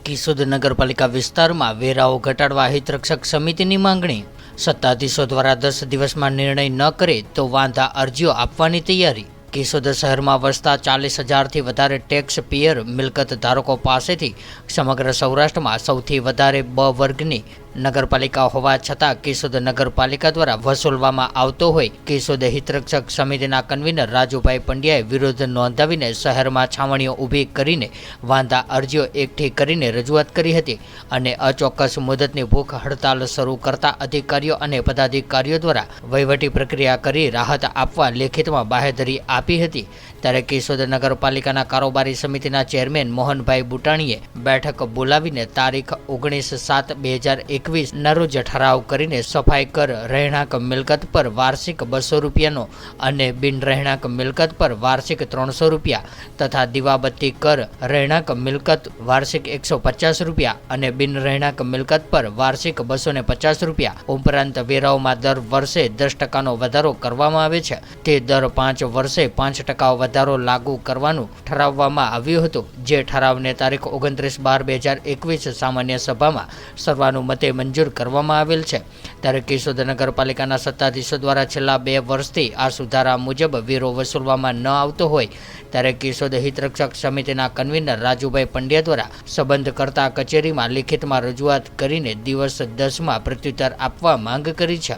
કેશોદ નગરપાલિકા વિસ્તારમાં વેરાઓ ઘટાડવા હિતરક્ષક સમિતિની માંગણી। સત્તાધીશો દ્વારા 10 દિવસમાં નિર્ણય ન કરે તો વાંધા અરજીઓ આપવાની તૈયારી। કેશોદ શહેરમાં વસતા 40,000થી વધારે ટેક્સ પેયર મિલકત ધારકો પાસેથી સમગ્ર સૌરાષ્ટ્રમાં સૌથી વધારે બ વર્ગની નગરપાલિકા હોવા છતાં કેશોદ નગરપાલિકા દ્વારા વસૂલવામાં આવતો હોય કેશોદ હિતરક્ષક સમિતિના કન્વીનર રાજુભાઈ પંડ્યાએ વિરોધ નોંધાવીને શહેરમાં છાવણીઓ ઊભી કરીને વાંધા અરજીઓ એકઠી કરીને રજૂઆત કરી હતી અને અચોક્કસ મુદતની ભૂખ હડતાલ શરૂ કરતા અધિકારીઓ અને પદાધિકારીઓ દ્વારા વહીવટી પ્રક્રિયા કરી રાહત આપવા લેખિતમાં બાહેધરી આપી હતી। ત્યારે કેશોદ નગરપાલિકાના કારોબારી સમિતિના ચેરમેન મોહનભાઈ બુટાણીએ બેઠક બોલાવીને તારીખ 19/7/2021 ના રોજ ઠરાવ કરીને સફાઈ કર રહેણાંક મિલકત પર વાર્ષિક 200 રૂપિયાનો અને બિન રહેણાંક મિલકત પર વાર્ષિક 300 રૂપિયા તથા દીવાબત્તી કર રહેણાંક મિલકત વાર્ષિક 150 રૂપિયા અને બિન રહેણાંક મિલકત પર વાર્ષિક 250 રૂપિયા ઉપરાંત વેરાઓમાં દર વર્ષે 10% વધારો કરવામાં આવે છે તે દર 5 વર્ષે 5% વધારો લાગુ કરવાનું ઠરાવવામાં આવ્યું હતું, જે ઠરાવને તારીખ 29/12/2021 સામાન્ય સભામાં સર્વાનુમતે મંજૂર કરવામાં આવેલ છે। ત્યારે કેશોદ નગરપાલિકાના સત્તાધીશો દ્વારા છેલ્લા 2 વર્ષથી આ સુધારા મુજબ વેરો વસૂલવામાં ન આવતો હોય ત્યારે કેશોદ હિતરક્ષક સમિતિના કન્વીનર રાજુભાઈ પંડ્યા દ્વારા સંબંધ કરતા કચેરીમાં લિખિતમાં રજૂઆત કરીને દિવસ 10માં પ્રત્યુત્તર આપવા માંગ કરી છે।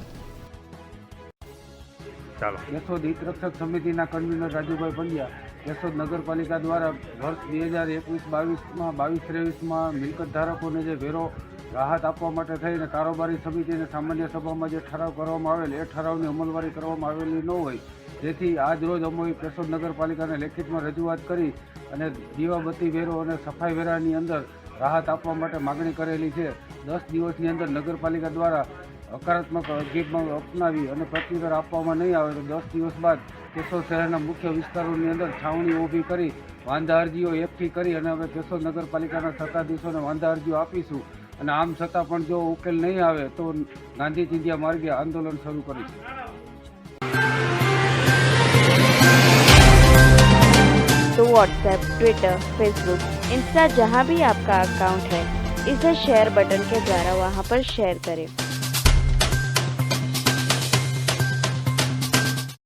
કેશોદ હિતરક્ષક સમિતિના કન્વીનર રાજુભાઈ પંડ્યા કેશોદ નગરપાલિકા દ્વારા વર્ષ 2021-22માં 22-23માં મિલકત ધારકોને જે વેરો રાહત આપવા માટે થઈને કારોબારી સમિતિ અને સામાન્ય સભામાં જે ઠરાવ કરવામાં આવેલ એ ઠરાવની અમલવારી કરવામાં આવેલી ન હોય, જેથી આજ રોજ અમે કેશોદ નગરપાલિકાને લેખિતમાં રજૂઆત કરી અને દીવાબત્તી વેરો અને સફાઈ વેરાની અંદર રાહત આપવા માટે માગણી કરેલી છે। 10 દિવસની અંદર નગરપાલિકા દ્વારા હકારાત્મક અભિગમ અપનાવી અને પ્રત્યુત્તર આપવામાં નહીં આવે તો 10 દિવસ બાદ કેશોદ શહેરના મુખ્ય વિસ્તારોની અંદર છાવણી ઊભી કરી વાંધા અરજીઓ એકઠી કરી અને હવે કેશોદ નગરપાલિકાના સત્તાધીશોને વાંધા અરજીઓ આપીશું અને આમ છતાં પણ જો ઉકેલ નહીં આવે તો ગાંધી ચિંધ્યા માર્ગે આંદોલન શરૂ કરીશું। तो व्हाट्सएप, ट्विटर, फेसबुक, इंस्टा जहाँ भी आपका अकाउंट है इसे शेयर बटन के द्वारा वहाँ पर शेयर करें।